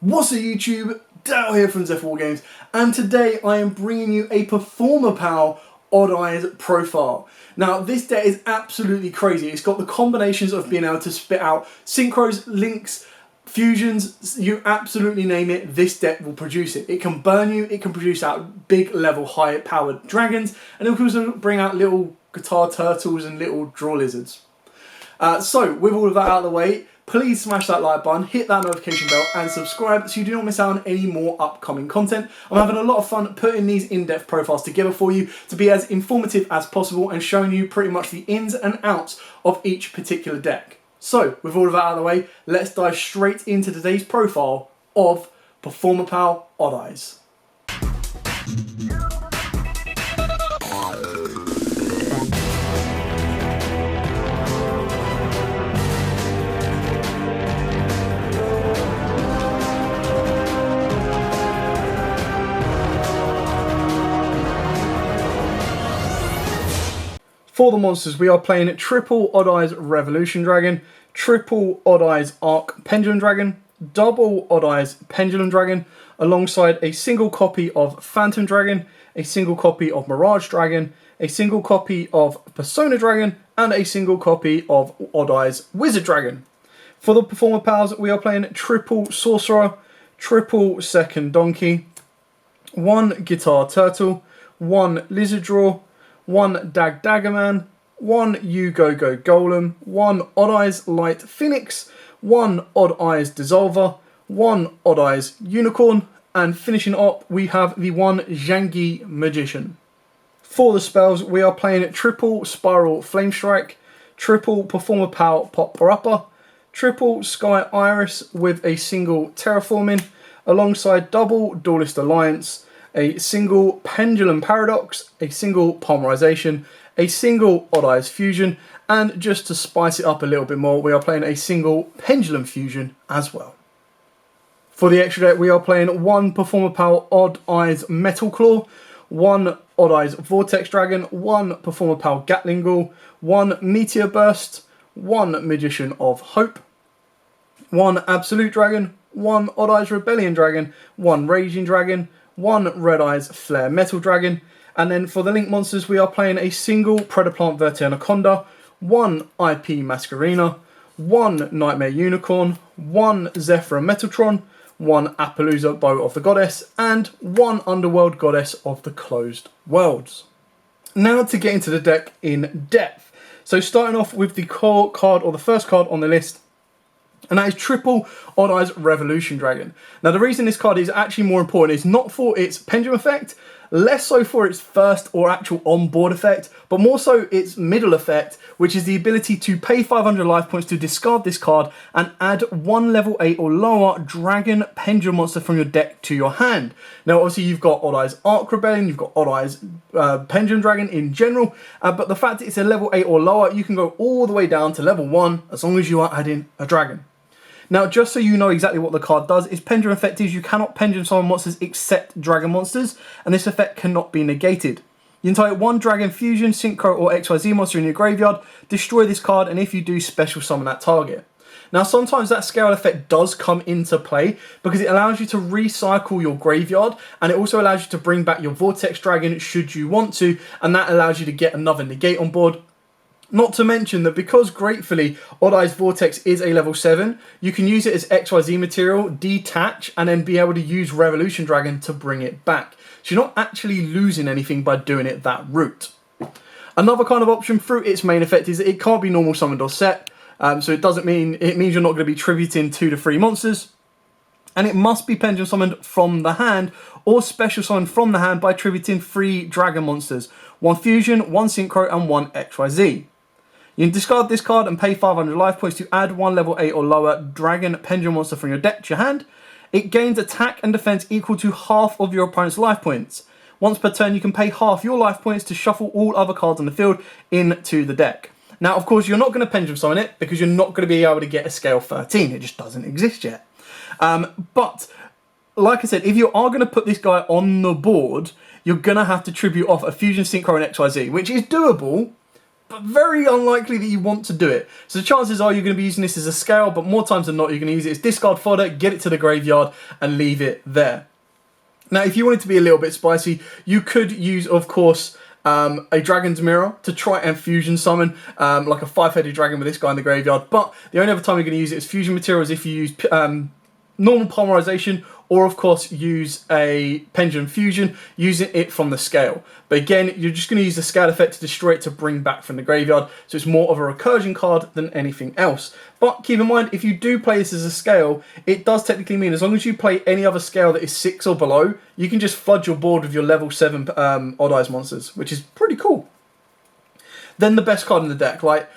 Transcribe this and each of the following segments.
What's up YouTube? Dale here from Zephyr Games, and today I am bringing you a Performapal Odd Eyes profile. Now this deck is absolutely crazy. It's got the combinations of being able to spit out synchros, links, fusions, you absolutely name it, this deck will produce it. It can burn you, it can produce out big level high powered dragons, and it can also bring out little guitar turtles and little draw lizards. So with all of that out of the way, please smash that like button, hit that notification bell and subscribe so you do not miss out on any more upcoming content. I'm having a lot of fun putting these in-depth profiles together for you to be as informative as possible and showing you pretty much the ins and outs of each particular deck. So with all of that out of the way, let's dive straight into today's profile of Performapal Odd Eyes. For the monsters, we are playing triple Odd Eyes Revolution Dragon, triple Odd Eyes Arc Pendulum Dragon, double Odd Eyes Pendulum Dragon, alongside a single copy of Phantom Dragon, a single copy of Mirage Dragon, a single copy of Persona Dragon, and a single copy of Odd Eyes Wizard Dragon. For the Performapals, we are playing triple Sorcerer, triple Second Donkey, one Guitar Turtle, one Lizard Draw, one Dagdagerman, one Yugioh Golem, one Odd Eyes Light Phoenix, one Odd Eyes Dissolver, one Odd Eyes Unicorn, and finishing up we have the one Zhangi Magician. For the spells, we are playing triple Spiral Flame Strike, triple Performapal Pop-Rapper, triple Sky Iris with a single Terraforming, alongside double Duelist Alliance, a single Pendulum Paradox, a single Polymerization, a single Odd Eyes Fusion, and just to spice it up a little bit more, we are playing a single Pendulum Fusion as well. For the extra deck, we are playing one Performapal Odd Eyes Metal Claw, one Odd Eyes Vortex Dragon, one Performapal Gatling Ghoul, one Meteor Burst, one Magician of Hope, one Absolute Dragon, one Odd Eyes Rebellion Dragon, one Raging Dragon, one Red Eyes Flare Metal Dragon, and then for the Link monsters we are playing a single Predaplant Vertanaconda, one IP Masquerena, one Nightmare Unicorn, one Zephyr Metaltron, one Appaloosa Bow of the Goddess, and one Underworld Goddess of the Closed Worlds. Now to get into the deck in depth. So starting off with the core card, or the first card on the list, and that is triple Odd Eyes Revolution Dragon. Now the reason this card is actually more important is not for its pendulum effect, less so for its first or actual on-board effect, but more so its middle effect, which is the ability to pay 500 life points to discard this card and add one level 8 or lower Dragon Pendulum monster from your deck to your hand. Now obviously you've got Odd Eyes Arc Rebellion, you've got Odd Eyes Pendulum Dragon in general, but the fact that it's a level 8 or lower, you can go all the way down to level 1 as long as you are adding a dragon. Now, just so you know exactly what the card does, its pendulum effect is you cannot pendulum summon monsters except dragon monsters, and this effect cannot be negated. You can type one Dragon Fusion, Synchro, or XYZ monster in your graveyard, destroy this card, and if you do, special summon that target. Now, sometimes that scale effect does come into play because it allows you to recycle your graveyard, and it also allows you to bring back your Vortex Dragon should you want to, and that allows you to get another negate on board. Not to mention that because gratefully Odd Eyes Vortex is a level 7, you can use it as XYZ material, detach, and then be able to use Revolution Dragon to bring it back. So you're not actually losing anything by doing it that route. Another kind of option through its main effect is that it can't be normal summoned or set, so it means you're not going to be tributing 2 to 3 monsters. And it must be pendulum summoned from the hand or special summoned from the hand by tributing 3 dragon monsters, 1 fusion, 1 synchro, and 1 XYZ. You can discard this card and pay 500 life points to add one level 8 or lower Dragon Pendulum monster from your deck to your hand. It gains attack and defense equal to half of your opponent's life points. Once per turn, you can pay half your life points to shuffle all other cards on the field into the deck. Now, of course, you're not going to pendulum summon it because you're not going to be able to get a scale 13. It just doesn't exist yet. But, like I said, if you are going to put this guy on the board, you're going to have to tribute off a Fusion, Synchro, and XYZ, which is doable, but very unlikely that you want to do it. So the chances are you're going to be using this as a scale, but more times than not you're going to use it as discard fodder, get it to the graveyard and leave it there. Now if you wanted to be a little bit spicy, you could use, of course, a Dragon's Mirror to try and fusion summon like a 5-headed dragon with this guy in the graveyard, but the only other time you're going to use it as fusion material is if you use normal polymerization, or of course use a Pendulum Fusion, using it from the scale. But again, you're just going to use the scale effect to destroy it to bring back from the graveyard, so it's more of a recursion card than anything else. But keep in mind, if you do play this as a scale, it does technically mean as long as you play any other scale that is 6 or below, you can just flood your board with your level 7 Odd Eyes monsters, which is pretty cool. Then the best card in the deck, like,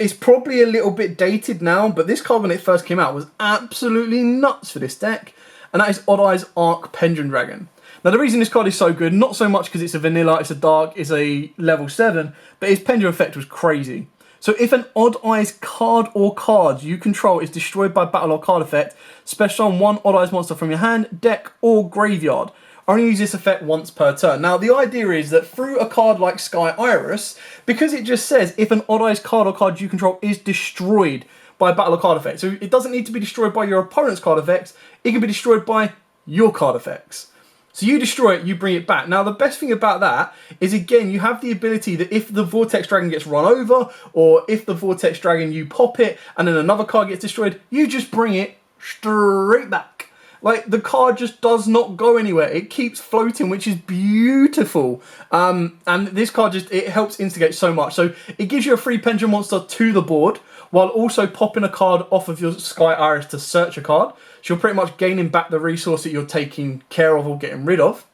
it's probably a little bit dated now, but this card when it first came out was absolutely nuts for this deck, and that is Odd Eyes Arc Pendulum Dragon. Now the reason this card is so good, not so much because it's a vanilla, it's a dark, it's a level 7, but its pendulum effect was crazy. So if an Odd Eyes card or cards you control is destroyed by battle or card effect, special summon one Odd Eyes monster from your hand, deck, or graveyard. Only use this effect once per turn. Now the idea is that through a card like Sky Iris, because it just says if an Odd Eyes card or card you control is destroyed by a battle or card effect, so it doesn't need to be destroyed by your opponent's card effects, it can be destroyed by your card effects. So you destroy it, you bring it back. Now the best thing about that is, again, you have the ability that if the Vortex Dragon gets run over, or if the Vortex Dragon you pop it and then another card gets destroyed, you just bring it straight back. Like, the card just does not go anywhere. It keeps floating, which is beautiful. And this card just, it helps instigate so much. So it gives you a free Pendulum monster to the board, while also popping a card off of your Sky Iris to search a card. So you're pretty much gaining back the resource that you're taking care of or getting rid of.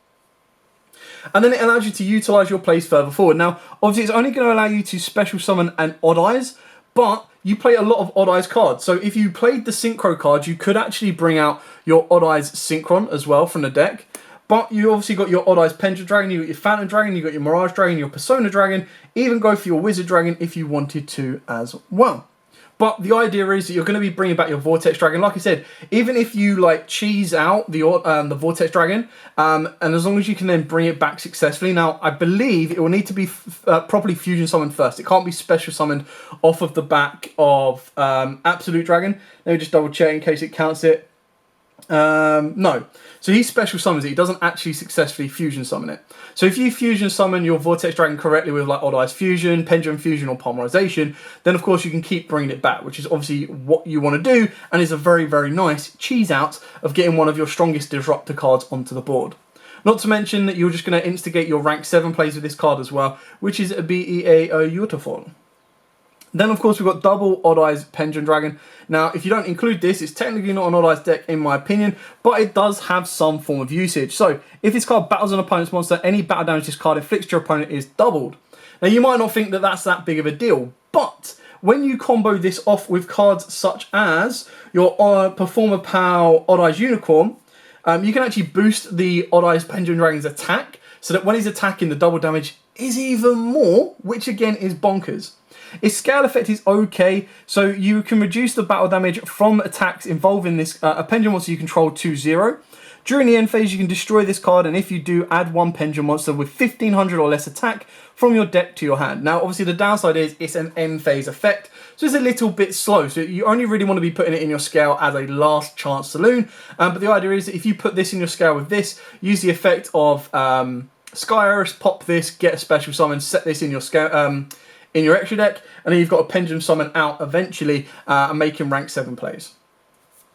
And then it allows you to utilise your plays further forward. Now, obviously, it's only going to allow you to special summon an Odd Eyes, but you play a lot of Odd Eyes cards. So if you played the Synchro cards, you could actually bring out your Odd Eyes Synchron as well from the deck. But you obviously got your Odd Eyes Pendulum Dragon, you got your Phantom Dragon, you got your Mirage Dragon, your Persona Dragon, even go for your Wizard Dragon if you wanted to as well. But the idea is that you're going to be bringing back your Vortex Dragon. Like I said, even if you like cheese out the Vortex Dragon, and as long as you can then bring it back successfully. Now, I believe it will need to be properly fusion summoned first. It can't be special summoned off of the back of Absolute Dragon. Let me just double check in case it counts it. No. So he special summons it. He doesn't actually successfully fusion summon it. So if you fusion summon your Vortex Dragon correctly with like Odd Eyes Fusion, Pendulum Fusion, or Polymerization, then of course you can keep bringing it back, which is obviously what you want to do, and is a very, very nice cheese out of getting one of your strongest Disruptor cards onto the board. Not to mention that you're just going to instigate your rank 7 plays with this card as well, which is beautiful. Then, of course, we've got double Odd Eyes Pendulum Dragon. Now, if you don't include this, it's technically not an Odd Eyes deck, in my opinion, but it does have some form of usage. So, if this card battles an opponent's monster, any battle damage this card inflicts to your opponent is doubled. Now, you might not think that that's that big of a deal, but when you combo this off with cards such as your Performapal Odd Eyes Unicorn, you can actually boost the Odd Eyes Pendulum Dragon's attack, so that when he's attacking, the double damage is even more, which again is bonkers. Its scale effect is okay, so you can reduce the battle damage from attacks involving this a Pendulum monster you control to 0. During the end phase, you can destroy this card, and if you do, add one Pendulum monster with 1500 or less attack from your deck to your hand. Now, obviously, the downside is it's an end phase effect, so it's a little bit slow. So you only really want to be putting it in your scale as a last chance saloon. But the idea is that if you put this in your scale with this, use the effect of Sky Iris, pop this, get a special summon, set this in your scale. In your extra deck, and then you've got a Pendulum Summon out eventually and making rank 7 plays.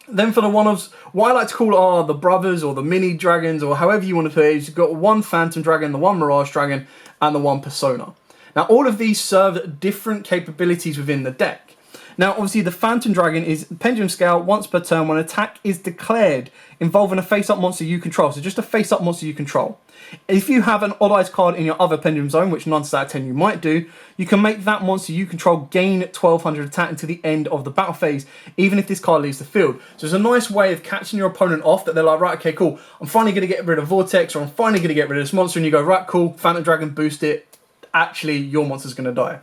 Then for the one-offs, what I like to call are the brothers or the mini dragons, or however you want to play it. You've got one Phantom Dragon, the one Mirage Dragon, and the one Persona. Now all of these serve different capabilities within the deck. Now obviously the Phantom Dragon is Pendulum Scale once per turn when attack is declared involving a face-up monster you control. So just a face-up monster you control. If you have an Odd Eyes card in your other Pendulum Zone, which 9 out of 10 you might do, you can make that monster you control gain 1200 attack until the end of the battle phase, even if this card leaves the field. So it's a nice way of catching your opponent off, that they're like, right, okay, cool, I'm finally going to get rid of Vortex, or I'm finally going to get rid of this monster, and you go, right, cool, Phantom Dragon, boost it, actually, your monster's going to die.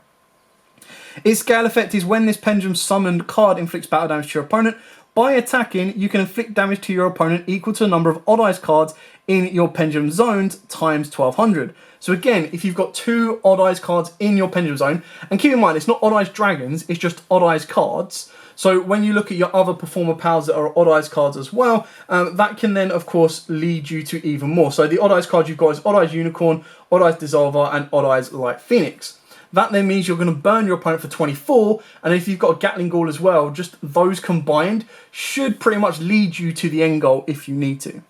Its scale effect is when this Pendulum summoned card inflicts battle damage to your opponent, By attacking, you can inflict damage to your opponent equal to the number of Odd Eyes cards in your Pendulum Zones times 1200. So again, if you've got 2 Odd Eyes cards in your Pendulum Zone, and keep in mind, it's not Odd Eyes Dragons, it's just Odd Eyes cards. So when you look at your other Performer Pals that are Odd Eyes cards as well, that can then, of course, lead you to even more. So the Odd Eyes cards you've got is Odd Eyes Unicorn, Odd Eyes Dissolver, and Odd Eyes Light Phoenix. That then means you're going to burn your opponent for 24, and if you've got a Gatling Ghoul as well, just those combined should pretty much lead you to the end goal if you need to.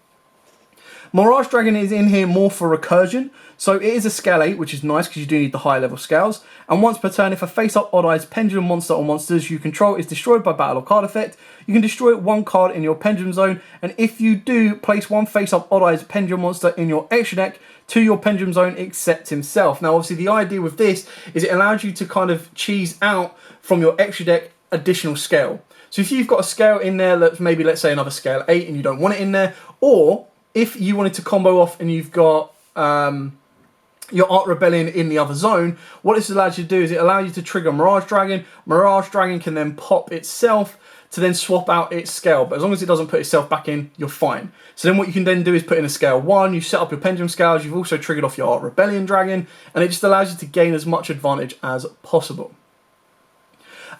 Mirage Dragon is in here more for recursion, so it is a scale 8, which is nice because you do need the higher level scales, and once per turn, if a face-up Odd Eyes Pendulum monster or monsters you control is destroyed by battle or card effect, you can destroy 1 card in your Pendulum Zone, and if you do, place 1 face-up Odd Eyes Pendulum monster in your extra deck to your Pendulum Zone except himself. Now obviously the idea with this is it allows you to kind of cheese out from your extra deck additional scale. So if you've got a scale in there, maybe let's say another scale 8 and you don't want it in there, or if you wanted to combo off and you've got your Art Rebellion in the other zone, what this allows you to do is it allows you to trigger Mirage Dragon. Mirage Dragon can then pop itself to then swap out its scale, but as long as it doesn't put itself back in, you're fine. So then what you can then do is put in a scale 1, you set up your Pendulum Scales, you've also triggered off your Art Rebellion Dragon, and it just allows you to gain as much advantage as possible.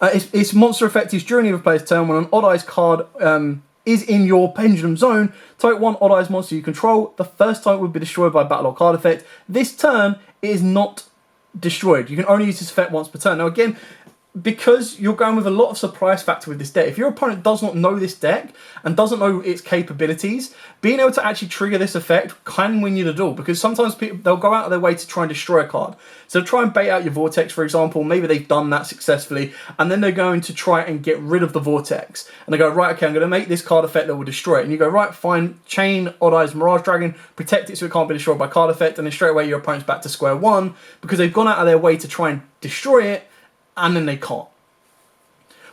Its monster effect is during either player's turn when an Odd Eyes card is in your Pendulum Zone, type 1 Odd Eyes monster you control. The first type would be destroyed by battle or card effect. This turn, it is not destroyed. You can only use this effect once per turn. Now again, because you're going with a lot of surprise factor with this deck, if your opponent does not know this deck and doesn't know its capabilities, being able to actually trigger this effect can win you the duel, because sometimes people, they'll go out of their way to try and destroy a card. So they'll try and bait out your Vortex, for example. Maybe they've done that successfully, and then they're going to try and get rid of the Vortex. And they go, right, okay, I'm going to make this card effect that will destroy it. And you go, right, fine, chain Odd Eyes Mirage Dragon, protect it so it can't be destroyed by card effect, and then straight away your opponent's back to square one, because they've gone out of their way to try and destroy it, and then they can't.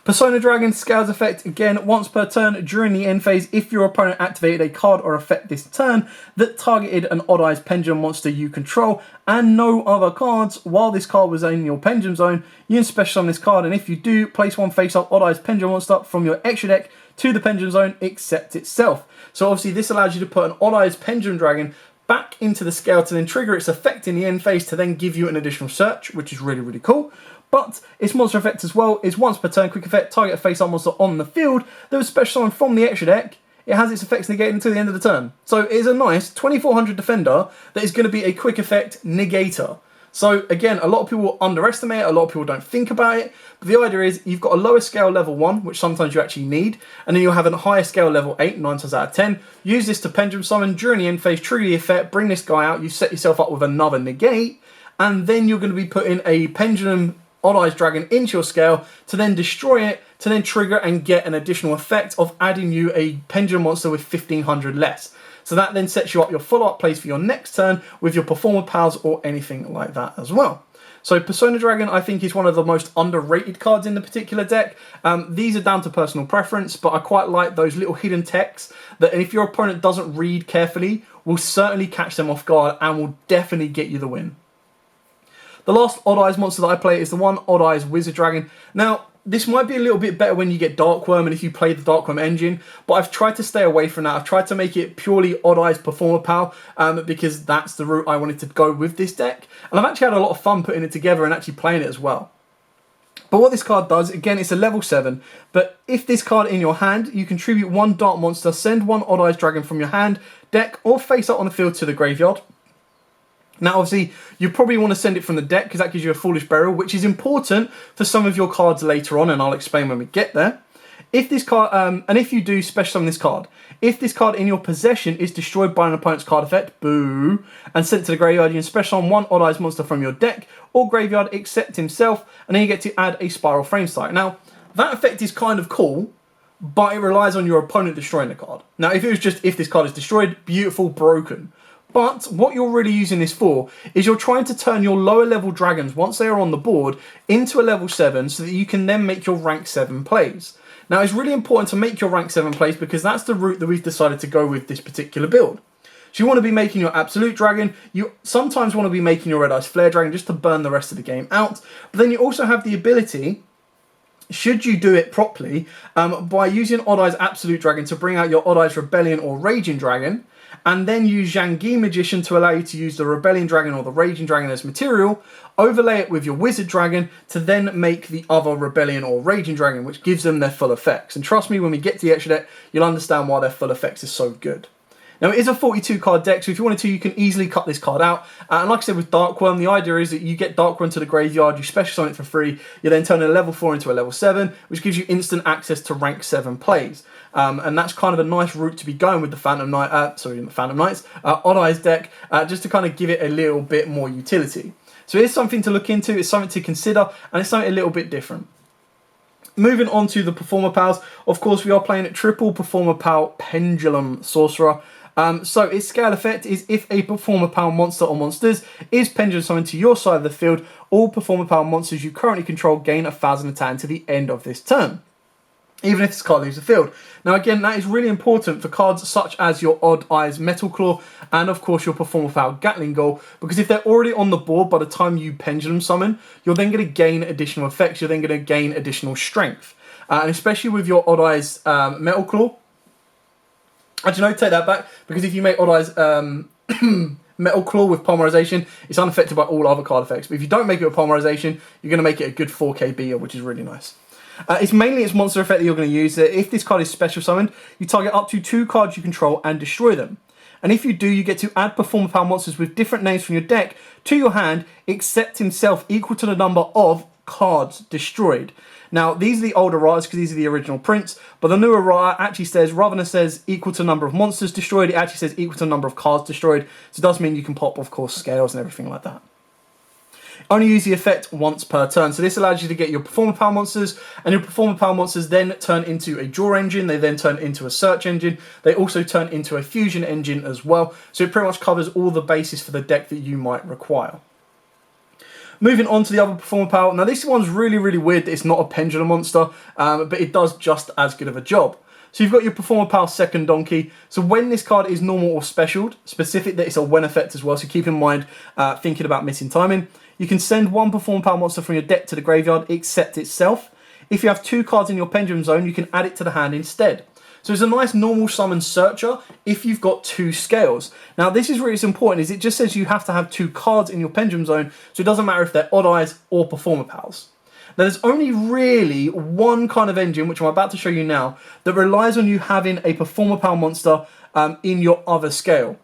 Persona Dragon Scales effect, again, once per turn during the end phase, if your opponent activated a card or effect this turn that targeted an Odd Eyes Pendulum monster you control and no other cards while this card was in your Pendulum Zone, you can special summon this card, and if you do, place 1 face-up Odd Eyes Pendulum monster from your extra deck to the Pendulum Zone except itself. So obviously this allows you to put an Odd Eyes Pendulum Dragon back into the scale to then trigger its effect in the end phase to then give you an additional search, which is really, really cool. But its monster effect as well is once per turn, quick effect, target a face-up monster on the field that was special summoned from the extra deck. It has its effects negated until the end of the turn. So it is a nice 2400 defender that is going to be a quick effect negator. So again, a lot of people underestimate it, a lot of people don't think about it, but the idea is you've got a lower scale level 1, which sometimes you actually need, and then you'll have a higher scale level 8, 9 times out of 10. Use this to Pendulum Summon during the end phase, trigger the effect, bring this guy out, you set yourself up with another negate, and then you're going to be putting a Pendulum Odd Eyes Dragon into your scale to then destroy it, to then trigger and get an additional effect of adding you a Pendulum monster with 1500 less. So that then sets you up your follow-up plays for your next turn with your Performer Pals or anything like that as well. So Persona Dragon, I think, is one of the most underrated cards in the particular deck. These are down to personal preference, but I quite like those little hidden techs that if your opponent doesn't read carefully, will certainly catch them off guard and will definitely get you the win. The last Odd Eyes monster that I play is the one Odd Eyes Wizard Dragon. Now, this might be a little bit better when you get Darkworm and if you play the Darkworm engine, but I've tried to stay away from that. I've tried to make it purely Odd Eyes Performapal because that's the route I wanted to go with this deck. And I've actually had a lot of fun putting it together and actually playing it as well. But what this card does, again, it's a level 7, but if this card in your hand, you contribute 1 Dark monster, send 1 Odd Eyes Dragon from your hand, deck, or face up on the field to the graveyard. Now, obviously, you probably want to send it from the deck because that gives you a Foolish Burial, which is important for some of your cards later on, and I'll explain when we get there. If this card, and if you do special summon this card, if this card in your possession is destroyed by an opponent's card effect, boo, and sent to the graveyard, you can special summon 1 Odd Eyes monster from your deck or graveyard except himself, and then you get to add a Spiral Frame Strike. Now, that effect is kind of cool, but it relies on your opponent destroying the card. Now, if it was just if this card is destroyed, beautiful, broken. But what you're really using this for is you're trying to turn your lower level dragons, once they are on the board, into a level 7 so that you can then make your rank 7 plays. Now, it's really important to make your rank 7 plays because that's the route that we've decided to go with this particular build. So you want to be making your Absolute Dragon, you sometimes want to be making your Red Eyes Flare Dragon just to burn the rest of the game out, but then you also have the ability should you do it properly, by using Odd Eye's Absolute Dragon to bring out your Odd Eye's Rebellion or Raging Dragon, and then use Zhangyi Magician to allow you to use the Rebellion Dragon or the Raging Dragon as material, overlay it with your Wizard Dragon to then make the other Rebellion or Raging Dragon, which gives them their full effects. And trust me, when we get to the extra deck, you'll understand why their full effects is so good. Now, it is a 42 card deck, so if you wanted to, you can easily cut this card out. And like I said with Darkworm, the idea is that you get Darkworm to the graveyard, you special summon it for free, you then turn a level 4 into a level 7, which gives you instant access to rank 7 plays. And that's kind of a nice route to be going with the Phantom Knights, Odd Eyes deck, just to kind of give it a little bit more utility. So it is something to look into, it's something to consider, and it's something a little bit different. Moving on to the Performapals, of course we are playing a triple Performapal Pendulum Sorcerer. So its scale effect is if a Performapal monster or monsters is pendulum summoned to your side of the field, all Performapal monsters you currently control gain 1,000 attack until the end of this turn, even if this card leaves the field. Now again, that is really important for cards such as your Odd Eyes Metal Claw and of course your Performapal Gatling Gull, because if they're already on the board by the time you pendulum summon, you're then going to gain additional effects, you're then going to gain additional strength. And especially with your Odd Eyes Metal Claw, actually no, take that back, because if you make Odd Eyes Metal Claw with Polymerization, it's unaffected by all other card effects. But if you don't make it with Polymerization, you're going to make it a good 4k beater, which is really nice. It's mainly its monster effect that you're going to use. If this card is special summoned, you target up to 2 cards you control and destroy them. And if you do, you get to add Performapal monsters with different names from your deck to your hand, except himself equal to the number of cards destroyed. Now, these are the older writers because these are the original prints, but the newer writer actually says, rather than says equal to the number of monsters destroyed, it actually says equal to the number of cards destroyed. So it does mean you can pop, of course, scales and everything like that. Only use the effect once per turn. So this allows you to get your Performapal monsters, and your Performapal monsters then turn into a draw engine, they then turn into a search engine, they also turn into a fusion engine as well. So it pretty much covers all the bases for the deck that you might require. Moving on to the other Performapal. Now this one's really, really weird that it's not a pendulum monster, but it does just as good of a job. So you've got your Performapal Second Donkey. So when this card is normal or specialed, specific that it's a when effect as well, so keep in mind thinking about missing timing, you can send 1 Performapal monster from your deck to the graveyard except itself. If you have 2 cards in your pendulum zone, you can add it to the hand instead. So it's a nice normal summon searcher if you've got 2 scales. Now this is really important, is it just says you have to have 2 cards in your pendulum zone, so it doesn't matter if they're Odd Eyes or Performapals. Now there's only really one kind of engine, which I'm about to show you now, that relies on you having a Performapal monster in your other scale.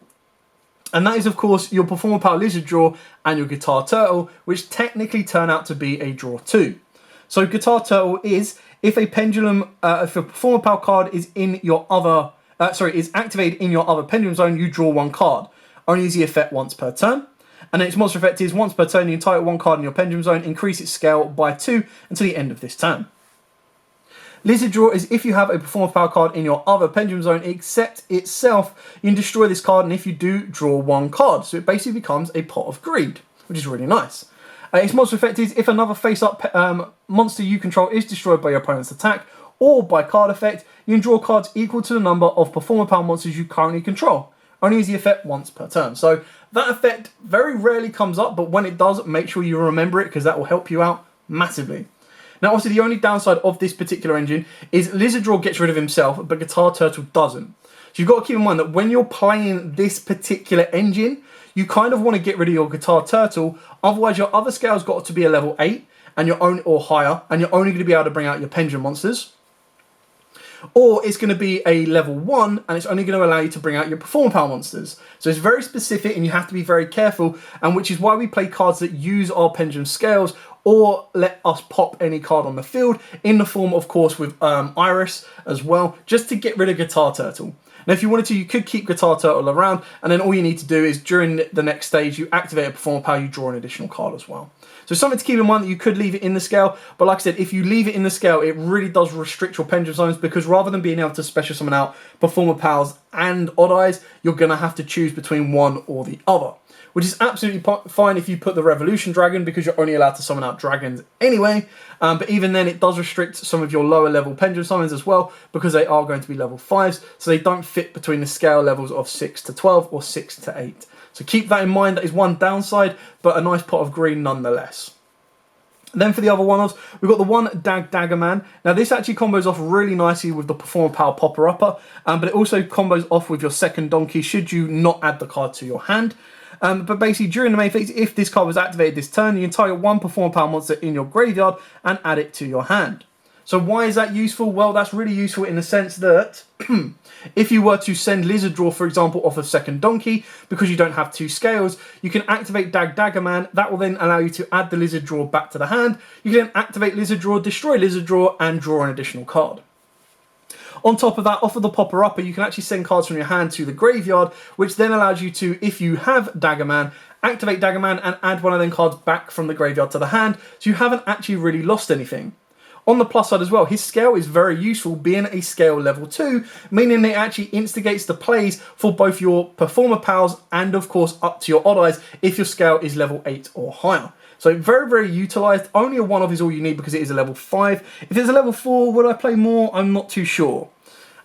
And that is, of course, your Performapal Lizard Draw and your Guitar Turtle, which technically turn out to be a draw 2. So Guitar Turtle is if a Performapal card is in your other, is activated in your other pendulum zone, you draw 1 card. Only use the effect once per turn. And its monster effect is once per turn, you target 1 card in your pendulum zone, increase its scale by 2 until the end of this turn. Lizard Draw is if you have a Performapal card in your other pendulum zone except itself, you can destroy this card, and if you do, draw 1 card. So it basically becomes a Pot of Greed, which is really nice. Its monster effect is if another face-up monster you control is destroyed by your opponent's attack or by card effect, you can draw cards equal to the number of Performapal monsters you currently control. Only use the effect once per turn. So that effect very rarely comes up, but when it does, make sure you remember it because that will help you out massively. Now, obviously, the only downside of this particular engine is Lizard Draw gets rid of himself, but Guitar Turtle doesn't. So you've got to keep in mind that when you're playing this particular engine, you kind of want to get rid of your Guitar Turtle, otherwise your other scale's got to be a level 8 and or higher, and you're only going to be able to bring out your Pendulum monsters. Or it's going to be a level 1 and it's only going to allow you to bring out your Performapal monsters. So it's very specific and you have to be very careful, and which is why we play cards that use our Pendulum scales or let us pop any card on the field in the form, of course, with Iris as well, just to get rid of Guitar Turtle. Now, if you wanted to, you could keep Guitar Turtle around, and then all you need to do is during the next stage, you activate a Performapal, you draw an additional card as well. So something to keep in mind that you could leave it in the scale, but like I said, if you leave it in the scale, it really does restrict your pendulum zones, because rather than being able to special summon out Performapals and Odd Eyes, you're going to have to choose between one or the other, which is absolutely fine if you put the Revolution Dragon, because you're only allowed to summon out dragons anyway. But even then, it does restrict some of your lower level pendulum summons as well, because they are going to be level 5s, so they don't fit between the scale levels of 6 to 12 or 6 to 8. So keep that in mind. That is one downside, but a nice pot of green nonetheless. Then for the other one-offs, we've got the one Dagger Man. Now this actually combos off really nicely with the Performapal Popper-Upper, but it also combos off with your second Donkey should you not add the card to your hand. But basically during the main phase, if this card was activated this turn, you can target one Performapal monster in your graveyard and add it to your hand. So why is that useful? Well, that's really useful in the sense that if you were to send Lizard Draw, for example, off of second Donkey, because you don't have two scales, you can activate Dagger Man. That will then allow you to add the Lizard Draw back to the hand. You can then activate Lizard Draw, destroy Lizard Draw, and draw an additional card. On top of that, off of the Popper-Upper, you can actually send cards from your hand to the graveyard, which then allows you to, if you have Dagger Man, activate Dagger Man and add one of them cards back from the graveyard to the hand, so you haven't actually really lost anything. On the plus side as well, his scale is very useful, being a scale level 2, meaning it actually instigates the plays for both your Performapals and, of course, up to your Odd Eyes if your scale is level 8 or higher. So very, very utilised. Only a one-off is all you need because it is a level 5. If it's a level 4, would I play more? I'm not too sure.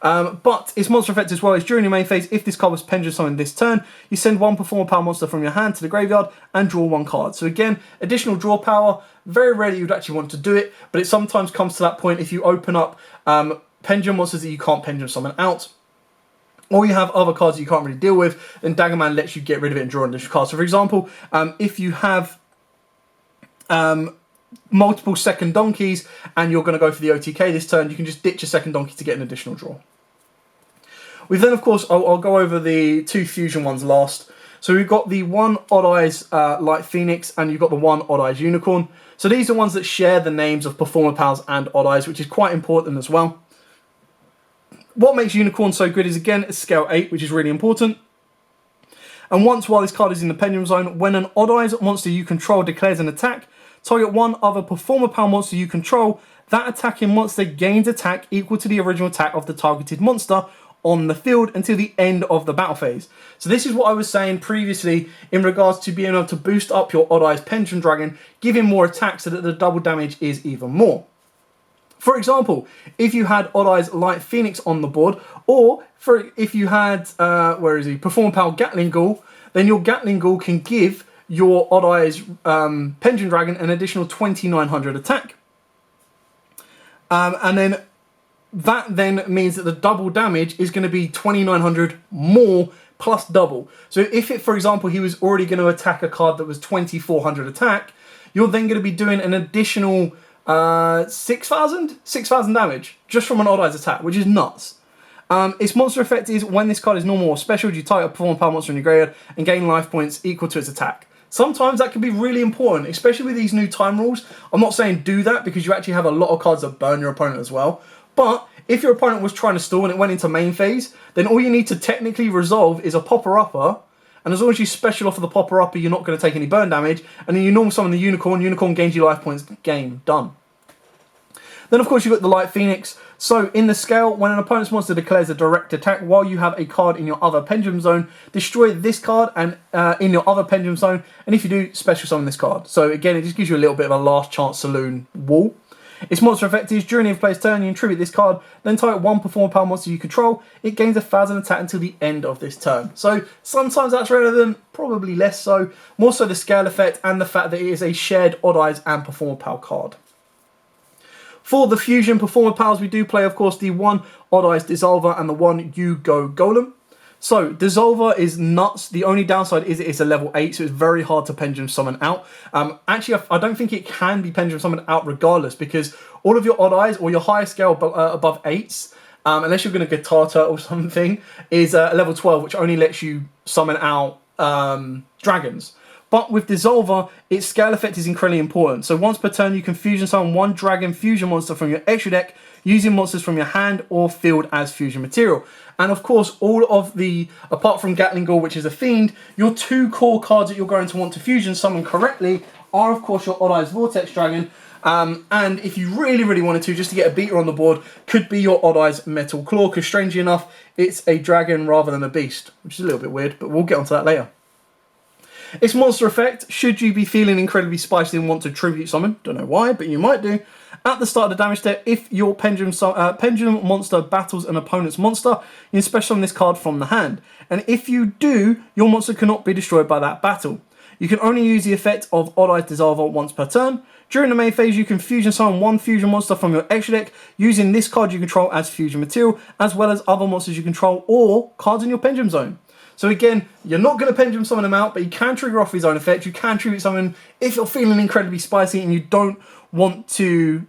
But its monster effect as well is during your main phase, if this card was Pendulum Summoned this turn, you send one Performapal monster from your hand to the graveyard and draw one card. So again, additional draw power. Very rarely you'd actually want to do it, but it sometimes comes to that point if you open up Pendulum monsters that you can't Pendulum Summon out, or you have other cards that you can't really deal with, then Dagger Man lets you get rid of it and draw an additional card. So for example, if you have multiple second Donkeys and you're going to go for the OTK this turn, you can just ditch a second Donkey to get an additional draw. We've then, of course, I'll go over the two fusion ones last. So we've got the one Odd Eyes Light Phoenix and you've got the one Odd Eyes Unicorn. So these are ones that share the names of Performapals and Odd Eyes, which is quite important as well. What makes Unicorn so good is, again, it's scale 8, which is really important. And once while this card is in the Pendulum Zone, when an Odd Eyes monster you control declares an attack, target one other Performapal monster you control. That attacking monster gains attack equal to the original attack of the targeted monster on the field until the end of the battle phase. So this is what I was saying previously in regards to being able to boost up your Odd Eyes Pendulum Dragon, give him more attack so that the double damage is even more. For example, if you had Odd Eyes Light Phoenix on the board, or if you had, Performapal Gatling Ghoul, then your Gatling Ghoul can give your Odd Eyes Pendulum Dragon an additional 2900 attack. And then that then means that the double damage is going to be 2900 more plus double. So if it, for example, he was already going to attack a card that was 2400 attack, you're then going to be doing an additional 6,000 damage just from an Odd Eyes attack, which is nuts. Its monster effect is when this card is normal or special, you target a Performapal monster in your graveyard and gain life points equal to its attack. Sometimes that can be really important, especially with these new time rules. I'm not saying do that because you actually have a lot of cards that burn your opponent as well. But if your opponent was trying to stall and it went into main phase, then all you need to technically resolve is a Popper-Upper. And as long as you special off of the Popper-Upper, you're not going to take any burn damage. And then you normal summon the Unicorn. Unicorn gains you life points. Game done. Then, of course, you've got the Light Phoenix. So, in the scale, when an opponent's monster declares a direct attack while you have a card in your other Pendulum Zone, destroy this card and in your other Pendulum Zone. And if you do, special summon this card. So, again, it just gives you a little bit of a last chance saloon wall. Its monster effect is, during the player's turn, you attribute this card, then target one Performapal monster you control. It gains 1,000 attack until the end of this turn. So, sometimes that's relevant, probably less so. More so the scale effect and the fact that it is a shared Odd Eyes and Performapal card. For the Fusion Performapals, we do play, of course, the one Odd Eyes Dissolver and the one Yugioh Golem. So, Dissolver is nuts. The only downside is it's a level 8, so it's very hard to Pendulum Summon out. Actually, I don't think it can be Pendulum Summoned out regardless, because all of your Odd Eyes, or your higher scale above 8s, unless you're going to Guitar Turtle or something, is a level 12, which only lets you summon out dragons. But with Dissolver, its scale effect is incredibly important. So once per turn, you can fusion summon one dragon fusion monster from your extra deck using monsters from your hand or field as fusion material. And of course, all of the, apart from Gatling Ghoul, which is a fiend, your two core cards that you're going to want to fusion summon correctly are, of course, your Odd Eyes Vortex Dragon. And if you really, really wanted to, just to get a beater on the board, could be your Odd Eyes Metal Claw, because strangely enough, it's a dragon rather than a beast, which is a little bit weird, but we'll get onto that later. Its monster effect, should you be feeling incredibly spicy and want to tribute summon, don't know why, but you might do, at the start of the damage step, if your pendulum monster battles an opponent's monster, you can special summon this card from the hand. And if you do, your monster cannot be destroyed by that battle. You can only use the effect of Odd Eyes Dissolver once per turn. During the main phase, you can fusion summon one fusion monster from your extra deck using this card you control as fusion material, as well as other monsters you control or cards in your pendulum zone. So again, you're not going to pendulum summon them out, but you can trigger off his own effect. You can tribute summon if you're feeling incredibly spicy and you don't want to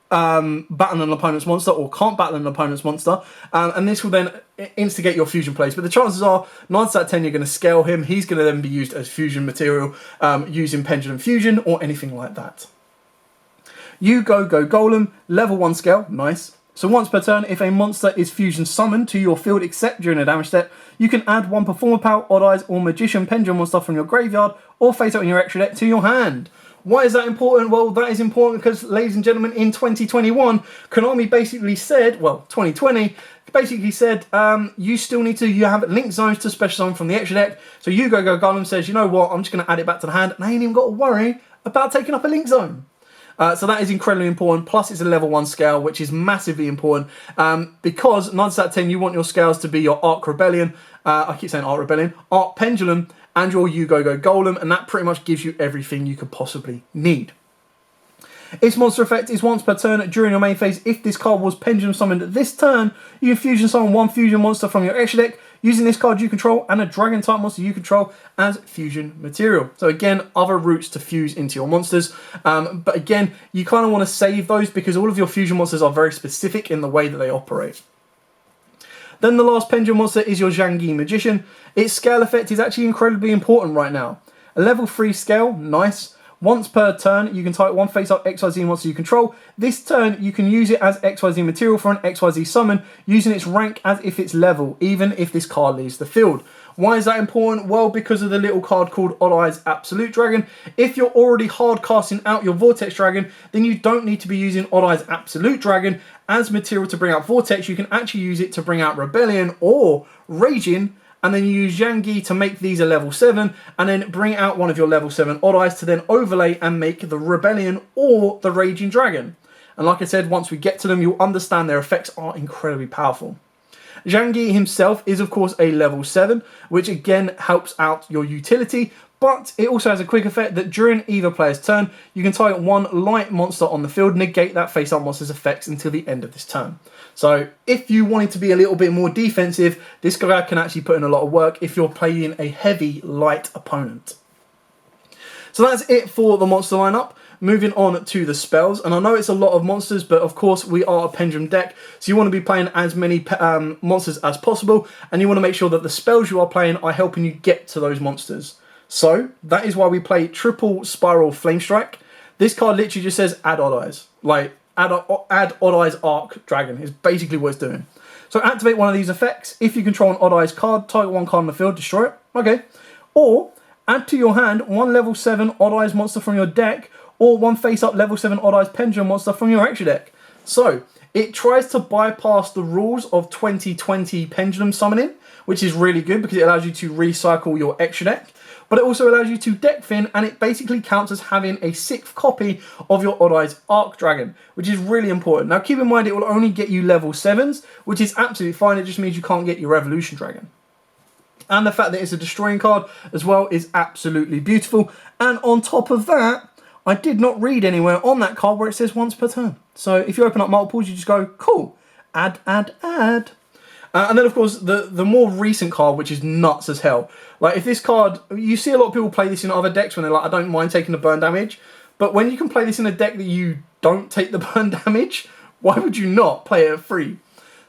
battle an opponent's monster or can't battle an opponent's monster. And this will then instigate your fusion plays. But the chances are, 9 out of 10, you're going to scale him. He's going to then be used as fusion material using Pendulum Fusion or anything like that. Yugioh Golem, level 1 scale, nice. So once per turn, if a monster is fusion summoned to your field except during a damage step, you can add one Performapal, Odd Eyes, or Magician Pendulum monster from your graveyard or face out in your extra deck to your hand. Why is that important? Well, that is important because, ladies and gentlemen, in 2021, Konami basically said, well, 2020, basically said, you still need to, you have link zones to special summon from the extra deck. So Yugioh Golem says, you know what, I'm just going to add it back to the hand, and I ain't even got to worry about taking up a link zone. So that is incredibly important, plus it's a level 1 scale, which is massively important, because 9 out of 10, you want your scales to be your Arc Rebellion, I keep saying Arc Rebellion, Arc Pendulum, and your Yugioh Golem, and that pretty much gives you everything you could possibly need. Its monster effect is once per turn during your main phase. If this card was pendulum summoned this turn, you can fusion summon one fusion monster from your extra deck using this card you control and a dragon type monster you control as fusion material. So again, other routes to fuse into your monsters. But again, you kind of want to save those because all of your fusion monsters are very specific in the way that they operate. Then the last pendulum monster is your Yugioh Magician. Its scale effect is actually incredibly important right now. A level 3 scale, nice. Once per turn, you can type one face-up XYZ monster you control. This turn, you can use it as XYZ material for an XYZ summon, using its rank as if it's level, even if this card leaves the field. Why is that important? Well, because of the little card called Odd Eyes Absolute Dragon. If you're already hard casting out your Vortex Dragon, then you don't need to be using Odd Eyes Absolute Dragon as material to bring out Vortex. You can actually use it to bring out Rebellion or Raging, and then you use Yugioh to make these a level 7, and then bring out one of your level 7 Odd Eyes to then overlay and make the Rebellion or the Raging Dragon. And like I said, once we get to them, you'll understand their effects are incredibly powerful. Yugioh himself is of course a level 7, which again helps out your utility, but it also has a quick effect that during either player's turn, you can target one light monster on the field, negate that face-up monster's effects until the end of this turn. So if you wanted to be a little bit more defensive, this guy can actually put in a lot of work if you're playing a heavy light opponent. So that's it for the monster lineup. Moving on to the spells, and I know it's a lot of monsters, but of course we are a pendulum deck, so you want to be playing as many monsters as possible, and you want to make sure that the spells you are playing are helping you get to those monsters. So that is why we play triple spiral flame strike. This card literally just says add Odd Eyes, like add Odd Eyes Arc Dragon is basically what it's doing. So activate one of these effects. If you control an Odd Eyes card, target one card on the field, destroy it. Okay. Or add to your hand one level 7 Odd Eyes monster from your deck, or one face-up level 7 Odd Eyes Pendulum monster from your extra deck. So it tries to bypass the rules of 2020 Pendulum Summoning, which is really good because it allows you to recycle your extra deck. But it also allows you to deck fin, and it basically counts as having a 6th copy of your Odd Eyes Arc Dragon, which is really important. Now keep in mind it will only get you level 7s, which is absolutely fine. It just means you can't get your Revolution Dragon. And the fact that it's a destroying card as well is absolutely beautiful. And on top of that, I did not read anywhere on that card where it says once per turn. So if you open up multiples, you just go, cool, add, add, add. And then, of course, the more recent card, which is nuts as hell. Like, if this card... You see a lot of people play this in other decks when they're like, I don't mind taking the burn damage. But when you can play this in a deck that you don't take the burn damage, why would you not play it free?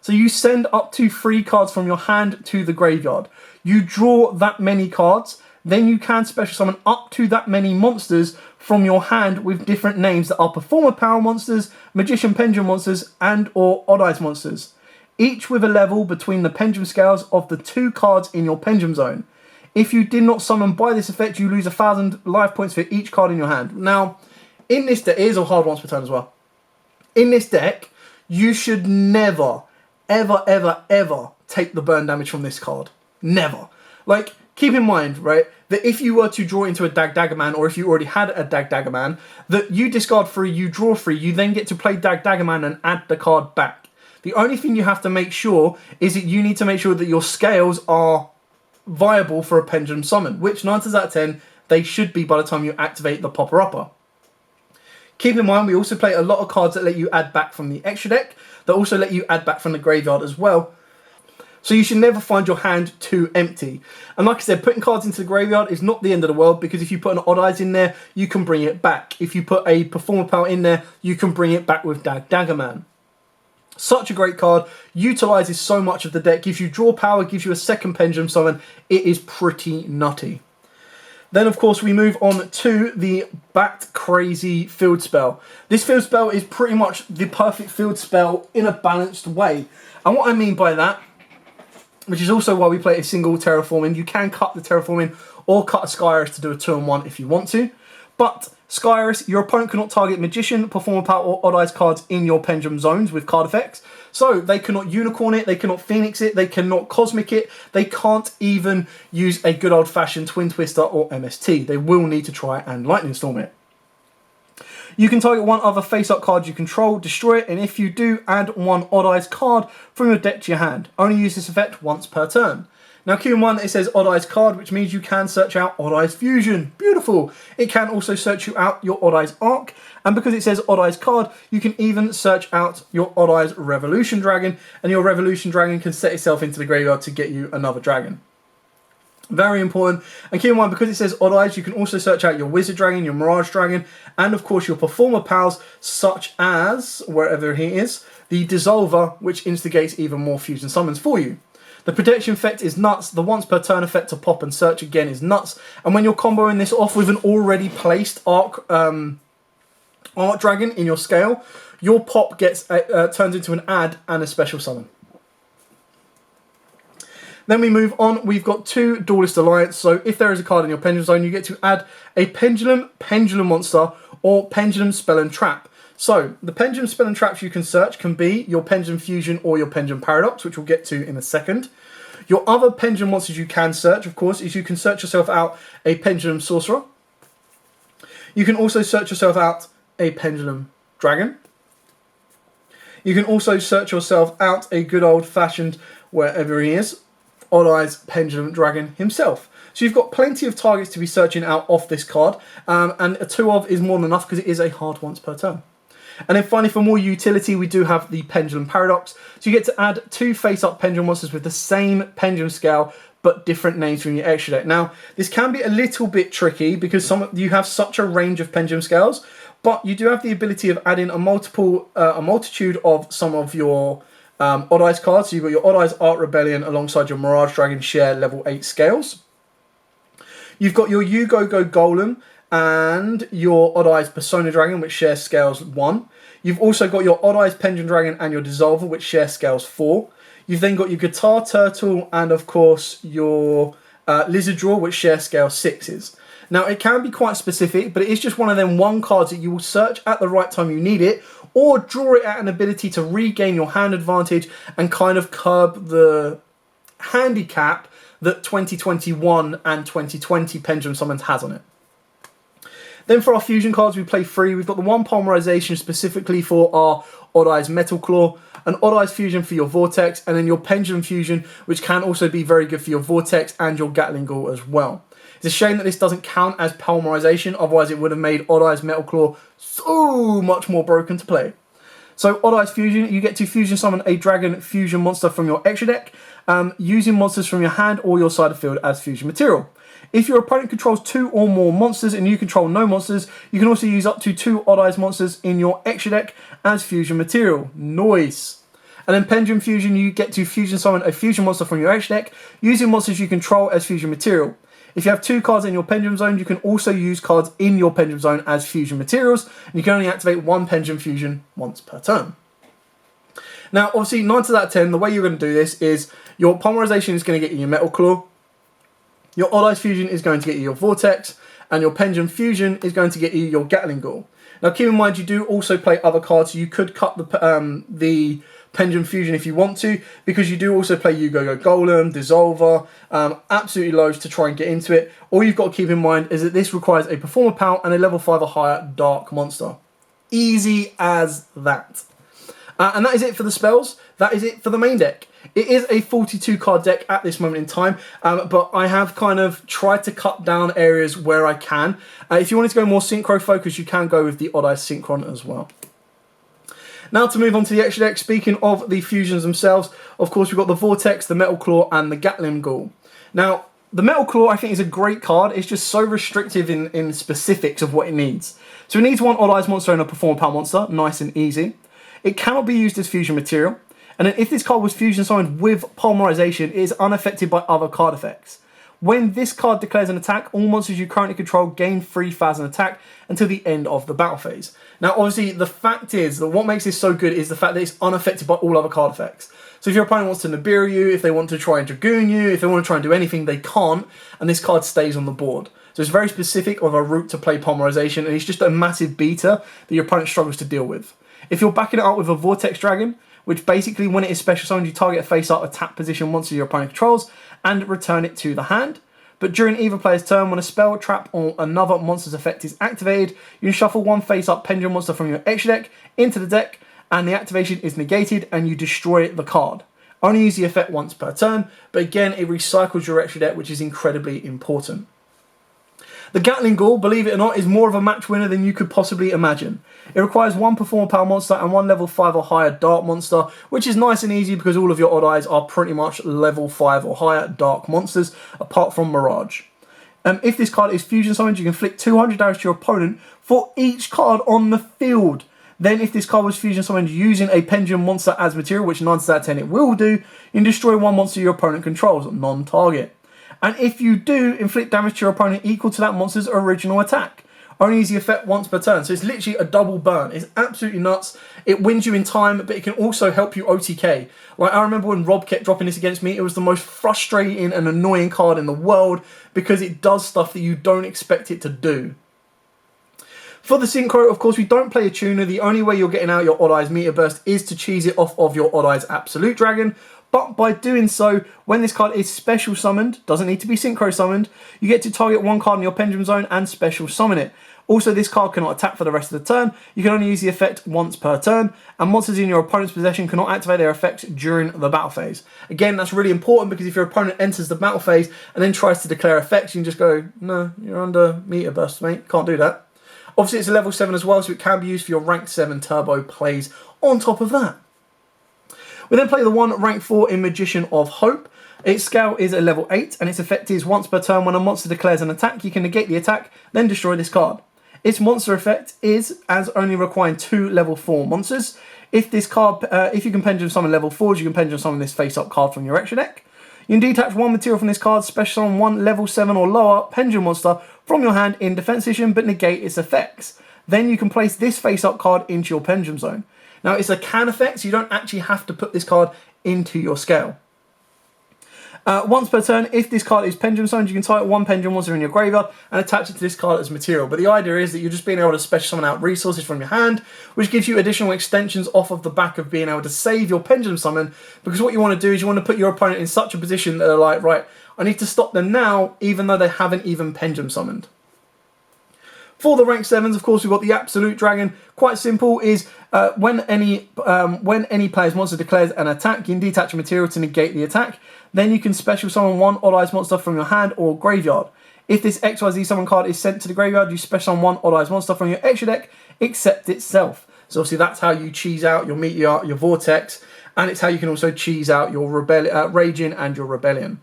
So you send up to 3 cards from your hand to the graveyard. You draw that many cards. Then you can special summon up to that many monsters from your hand with different names that are Performapal monsters, Magician Pendulum monsters, and or Odd Eyes monsters. Each with a level between the pendulum scales of the 2 cards in your pendulum zone. If you did not summon by this effect, you lose 1,000 life points for each card in your hand. Now, in this deck, it is a hard once per turn as well. In this deck, you should never, ever, ever, ever take the burn damage from this card. Never. Like, keep in mind, right, that if you were to draw into a Dag Daggerman, or if you already had a Dag Daggerman, that you discard 3, you draw 3, you then get to play Dag Daggerman and add the card back. The only thing you have to make sure is that you need to make sure that your scales are viable for a pendulum summon, which 9 times out of 10, they should be by the time you activate the Popper Upper. Keep in mind, we also play a lot of cards that let you add back from the extra deck, that also let you add back from the graveyard as well. So you should never find your hand too empty. And like I said, putting cards into the graveyard is not the end of the world, because if you put an Odd Eyes in there, you can bring it back. If you put a Performapal in there, you can bring it back with Daggerman. Such a great card, utilises so much of the deck, gives you draw power, gives you a second Pendulum Summon. It is pretty nutty. Then, of course, we move on to the Bat Crazy Field Spell. This field spell is pretty much the perfect field spell in a balanced way. And what I mean by that, which is also why we play a single Terraforming, you can cut the Terraforming or cut a Skyrus to do a 2-on-1 if you want to. But Skyrus, your opponent cannot target Magician, Performapal or Odd Eyes cards in your Pendulum zones with card effects. So they cannot Unicorn it, they cannot Phoenix it, they cannot Cosmic it, they can't even use a good old-fashioned Twin Twister or MST. They will need to try and Lightning Storm it. You can target one other face-up card you control, destroy it, and if you do, add one Odd Eyes card from your deck to your hand. Only use this effect once per turn. Now keep in mind that it says Odd Eyes card, which means you can search out Odd Eyes Fusion. Beautiful! It can also search you out your Odd Eyes Arc, and because it says Odd Eyes card, you can even search out your Odd Eyes Revolution Dragon, and your Revolution Dragon can set itself into the graveyard to get you another dragon. Very important. And keep in mind, because it says Odd Eyes, you can also search out your Wizard Dragon, your Mirage Dragon, and of course your Performapals, such as, wherever he is, the Dissolver, which instigates even more fusion summons for you. The protection effect is nuts. The once per turn effect to pop and search again is nuts. And when you're comboing this off with an already placed Arc Dragon in your scale, your pop gets turns into an add and a special summon. Then we move on. We've got two Duelist Alliance. So if there is a card in your Pendulum Zone, you get to add a Pendulum Monster or Pendulum Spell and Trap. So the Pendulum Spell and Traps you can search can be your Pendulum Fusion or your Pendulum Paradox, which we'll get to in a second. Your other Pendulum monsters you can search, of course, is you can search yourself out a Pendulum Sorcerer. You can also search yourself out a Pendulum Dragon. You can also search yourself out a good old-fashioned, wherever he is, Odd Eyes Pendulum Dragon himself. So you've got plenty of targets to be searching out off this card, and a 2 of is more than enough because it is a hard once per turn. And then finally, for more utility, we do have the Pendulum Paradox. So you get to add 2 face-up Pendulum monsters with the same Pendulum scale, but different names from your extra deck. Now, this can be a little bit tricky because you have such a range of Pendulum scales, but you do have the ability of adding a multitude of some of your Odd Eyes cards. So you've got your Odd Eyes Art Rebellion alongside your Mirage Dragon share level 8 scales. You've got your Yugioh Golem and your Odd Eyes Persona Dragon, which share scales 1. You've also got your Odd Eyes Pendulum Dragon and your Dissolver, which share scales 4. You've then got your Guitar Turtle and, of course, your Lizard Draw, which share scale 6s. Now, it can be quite specific, but it is just one of them cards that you will search at the right time you need it, or draw it at an ability to regain your hand advantage and kind of curb the handicap that 2021 and 2020 Pendulum Summons has on it. Then for our fusion cards, we play 3. We've got the one Polymerization specifically for our Odd Eyes Metal Claw, an Odd Eyes Fusion for your Vortex, and then your Pendulum Fusion, which can also be very good for your Vortex and your Gatling Ghoul as well. It's a shame that this doesn't count as Polymerization, otherwise it would have made Odd Eyes Metal Claw so much more broken to play. So Odd Eyes Fusion, you get to fusion summon a Dragon Fusion monster from your extra deck, using monsters from your hand or your side of field as fusion material. If your opponent controls 2 or more monsters and you control no monsters, you can also use up to 2 Odd Eyes monsters in your extra deck as fusion material. Nice! And then Pendulum Fusion, you get to fusion summon a fusion monster from your extra deck, using monsters you control as fusion material. If you have 2 cards in your Pendulum Zone, you can also use cards in your Pendulum Zone as fusion materials, and you can only activate 1 Pendulum Fusion once per turn. Now, obviously, 9 out of 10, the way you're going to do this is your Polymerization is going to get you your Metal Claw, your Odd Eyes Fusion is going to get you your Vortex, and your Pendulum Fusion is going to get you your Gatling Ghoul. Now, keep in mind, you do also play other cards. You could cut the Pendulum Fusion if you want to, because you do also play Yugioh Golem, Dissolver, absolutely loads to try and get into it. All you've got to keep in mind is that this requires a Performapal and a level 5 or higher Dark monster. Easy as that. And that is it for the spells. That is it for the main deck. It is a 42 card deck at this moment in time, but I have kind of tried to cut down areas where I can. If you wanted to go more synchro focus, you can go with the Odd Eyes Synchron as well. Now to move on to the extra deck, speaking of the fusions themselves, of course we've got the Vortex, the Metal Claw and the Gatling Ghoul. Now, the Metal Claw I think is a great card. It's just so restrictive in specifics of what it needs. So it needs one Odd Eyes monster and a Performapal monster, nice and easy. It cannot be used as fusion material. And then if this card was fusion summoned with Polymerization, it is unaffected by other card effects. When this card declares an attack, all monsters you currently control gain 3,000 attack until the end of the battle phase. Now, obviously, the fact is that what makes this so good is the fact that it's unaffected by all other card effects. So if your opponent wants to Nibiru you, if they want to try and Dragoon you, if they want to try and do anything, they can't, and this card stays on the board. So it's very specific of a route to play Polymerization, and it's just a massive beater that your opponent struggles to deal with. If you're backing it up with a Vortex Dragon, which basically when it is special summoned, you target a face-up attack position monster your opponent controls and return it to the hand. But during either player's turn, when a spell, trap, or another monster's effect is activated, you can shuffle one face-up Pendulum monster from your extra deck into the deck, and the activation is negated, and you destroy the card. Only use the effect once per turn, but again, it recycles your extra deck, which is incredibly important. The Gatling Ghoul, believe it or not, is more of a match winner than you could possibly imagine. It requires one Performapal monster and one level 5 or higher dark monster, which is nice and easy because all of your Odd Eyes are pretty much level 5 or higher dark monsters, apart from Mirage. If this card is fusion summoned, you can inflict 200 damage to your opponent for each card on the field. Then if this card was fusion summoned using a Pendulum monster as material, which 9 times out of 10 it will do, you can destroy one monster your opponent controls, non-target. And if you do, inflict damage to your opponent equal to that monster's original attack. Only use the effect once per turn. So it's literally a double burn. It's absolutely nuts. It wins you in time, but it can also help you OTK. Like, I remember when Rob kept dropping this against me, it was the most frustrating and annoying card in the world because it does stuff that you don't expect it to do. For the Synchro, of course, we don't play a tuner. The only way you're getting out your Odd Eyes Meteor Burst is to cheese it off of your Odd Eyes Absolute Dragon. But by doing so, when this card is special summoned, doesn't need to be synchro summoned, you get to target one card in your Pendulum Zone and special summon it. Also, this card cannot attack for the rest of the turn. You can only use the effect once per turn, and monsters in your opponent's possession cannot activate their effects during the battle phase. Again, that's really important because if your opponent enters the battle phase and then tries to declare effects, you can just go, no, you're under Meteor Burst, mate. Can't do that. Obviously, it's a level 7 as well, so it can be used for your rank 7 turbo plays on top of that. We then play the one rank 4 in Magician of Hope. Its scale is a level 8, and its effect is once per turn when a monster declares an attack, you can negate the attack, then destroy this card. Its monster effect is as only requiring 2 level 4 monsters. If this card, if you can Pendulum summon level 4s, you can Pendulum summon this face-up card from your extra deck. You can detach one material from this card, special summon one level 7 or lower Pendulum monster from your hand in defense position, but negate its effects. Then you can place this face-up card into your Pendulum Zone. Now, it's a can effect, so you don't actually have to put this card into your scale. Once per turn, if this card is Pendulum Zoned, you can target one Pendulum monster in your graveyard and attach it to this card as material. But the idea is that you're just being able to special summon out resources from your hand, which gives you additional extensions off of the back of being able to save your Pendulum Summon, because what you want to do is you want to put your opponent in such a position that they're like, right, I need to stop them now, even though they haven't even Pendulum Summoned. For the rank 7s, of course, we've got the Absolute Dragon. Quite simple, is when any player's monster declares an attack, you can detach a material to negate the attack. Then you can special summon one Odd Eyes monster from your hand or graveyard. If this XYZ summon card is sent to the graveyard, you special summon one Odd Eyes monster from your extra deck, except itself. So obviously that's how you cheese out your Meteor, your Vortex, and it's how you can also cheese out your Raging and your Rebellion.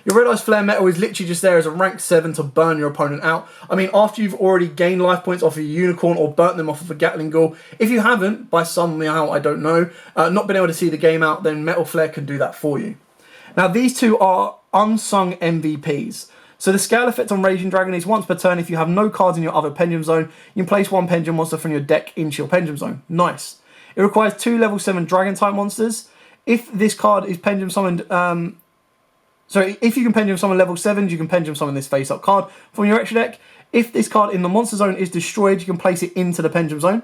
Your Red Eyes Flare Metal is literally just there as a rank 7 to burn your opponent out. I mean, after you've already gained life points off of a Unicorn or burnt them off of a Gatling Ghoul, if you haven't, by somehow, I don't know, not been able to see the game out, then Metal Flare can do that for you. Now, these two are unsung MVPs. So the scale effect on Raging Dragon is once per turn. If you have no cards in your other Pendulum Zone, you can place one Pendulum monster from your deck into your Pendulum Zone. Nice. It requires 2 level 7 Dragon type monsters. If this card is Pendulum Summoned... if you can Pendulum Summon level 7s, you can Pendulum Summon this face-up card from your extra deck. If this card in the Monster Zone is destroyed, you can place it into the Pendulum Zone.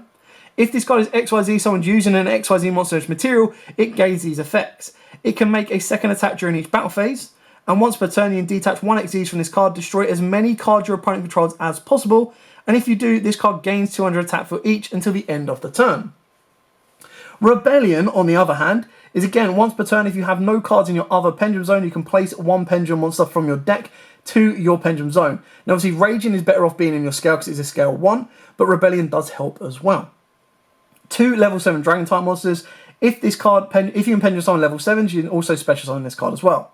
If this card is XYZ summoned using an XYZ monster as material, it gains these effects. It can make a second attack during each battle phase, and once per turn you can detach one XYZ from this card, destroy as many cards your opponent controls as possible, and if you do, this card gains 200 attack for each until the end of the turn. Rebellion, on the other hand, is again, once per turn, if you have no cards in your other Pendulum Zone, you can place one Pendulum monster from your deck to your Pendulum Zone. Now, obviously, Raging is better off being in your scale because it's a scale 1, but Rebellion does help as well. 2 level 7 Dragon type monsters. If you can Pendulum Summon level 7s, you can also Special Summon this card as well.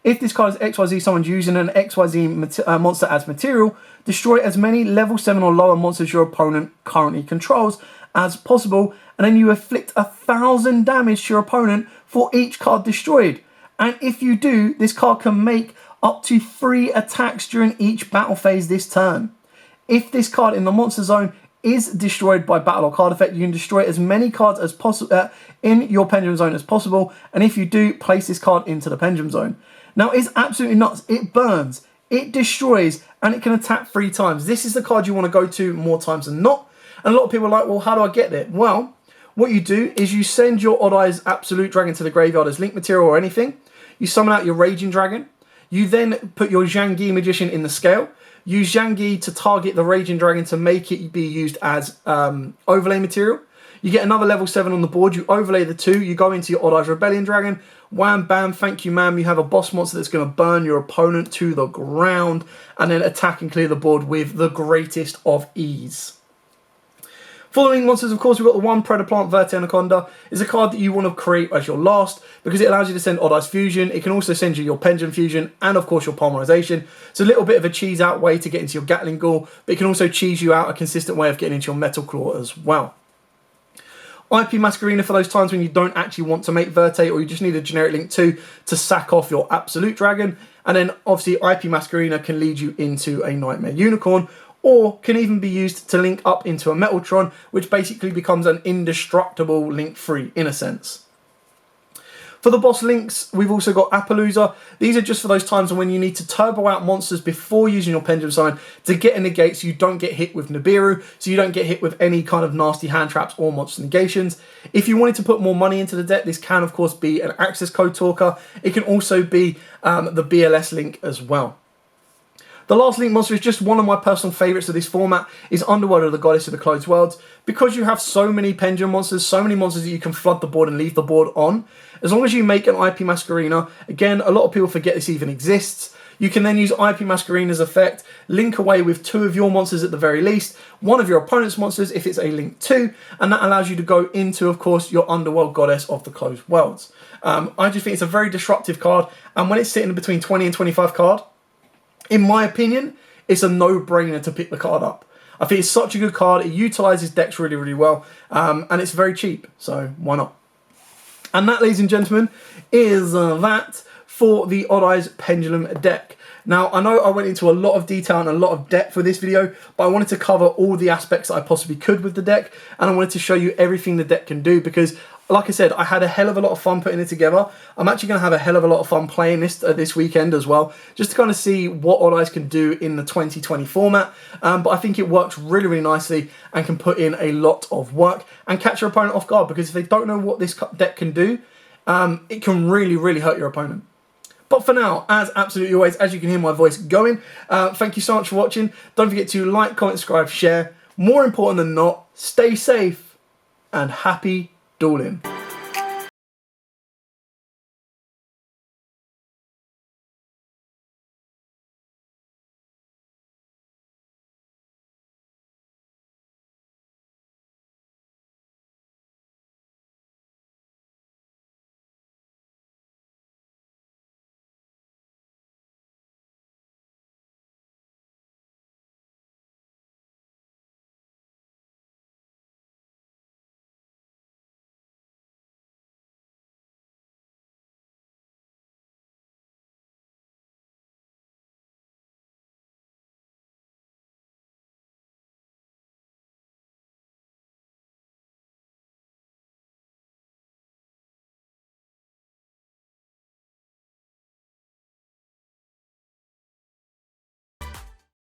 If this card is XYZ summoned using an XYZ monster as material, destroy as many level 7 or lower monsters your opponent currently controls as possible, and then you inflict 1,000 damage to your opponent for each card destroyed. And if you do, this card can make up to 3 attacks during each battle phase this turn. If this card in the monster zone is destroyed by battle or card effect, you can destroy as many cards as possible in your Pendulum Zone as possible, and if you do, place this card into the Pendulum Zone. Now, it's absolutely nuts. It burns, it destroys, and it can attack 3 times. This is the card you want to go to more times than not. And a lot of people are like, well, how do I get it? Well, what you do is you send your Odd Eyes Absolute Dragon to the graveyard as link material or anything. You summon out your Raging Dragon. You then put your Zhangyi Magician in the scale. Use Zhangyi to target the Raging Dragon to make it be used as overlay material. You get another level 7 on the board. You overlay the 2. You go into your Odd Eyes Rebellion Dragon. Wham, bam, thank you, ma'am. You have a boss monster that's going to burn your opponent to the ground and then attack and clear the board with the greatest of ease. Following monsters, of course, we've got the 1 Predaplant Verte Anaconda. It's a card that you want to create as your last because it allows you to send Odd Eyes Fusion. It can also send you your Pendulum Fusion and, of course, your Polymerization. It's a little bit of a cheese out way to get into your Gatling Ghoul, but it can also cheese you out a consistent way of getting into your Metal Claw as well. IP Masquerena for those times when you don't actually want to make Verte or you just need a generic link 2 to sack off your Absolute Dragon. And then, obviously, IP Masquerena can lead you into a Nightmare Unicorn, or can even be used to link up into a Metaltron, which basically becomes an indestructible link 3 in a sense. For the boss links, we've also got Appaloosa. These are just for those times when you need to turbo out monsters before using your Pendulum Summon to get a negate so you don't get hit with Nibiru, so you don't get hit with any kind of nasty hand traps or monster negations. If you wanted to put more money into the deck, this can of course be an access code talker. It can also be the BLS link as well. The last link monster is just one of my personal favourites of this format, is Underworld of the Goddess of the Closed Worlds. Because you have so many Pendulum monsters, so many monsters that you can flood the board and leave the board on, as long as you make an IP Masquerena, again, a lot of people forget this even exists, you can then use IP Masquerena's effect, link away with 2 of your monsters at the very least, 1 of your opponent's monsters if it's a link 2, and that allows you to go into, of course, your Underworld Goddess of the Closed Worlds. I just think it's a very disruptive card, and when it's sitting between 20 and 25 card, in my opinion, it's a no-brainer to pick the card up. I think it's such a good card. It utilises decks really, really well. And it's very cheap, so why not? And that, ladies and gentlemen, is that for the Odd Eyes Pendulum deck. Now, I know I went into a lot of detail and a lot of depth for this video, but I wanted to cover all the aspects that I possibly could with the deck, and I wanted to show you everything the deck can do because, like I said, I had a hell of a lot of fun putting it together. I'm actually going to have a hell of a lot of fun playing this this weekend as well, just to kind of see what Odd Eyes can do in the 2020 format. But I think it works really, really nicely and can put in a lot of work and catch your opponent off guard, because if they don't know what this deck can do, it can really, really hurt your opponent. But for now, as absolutely always, as you can hear my voice going, thank you so much for watching. Don't forget to like, comment, subscribe, share. More important than not, stay safe and happy dueling.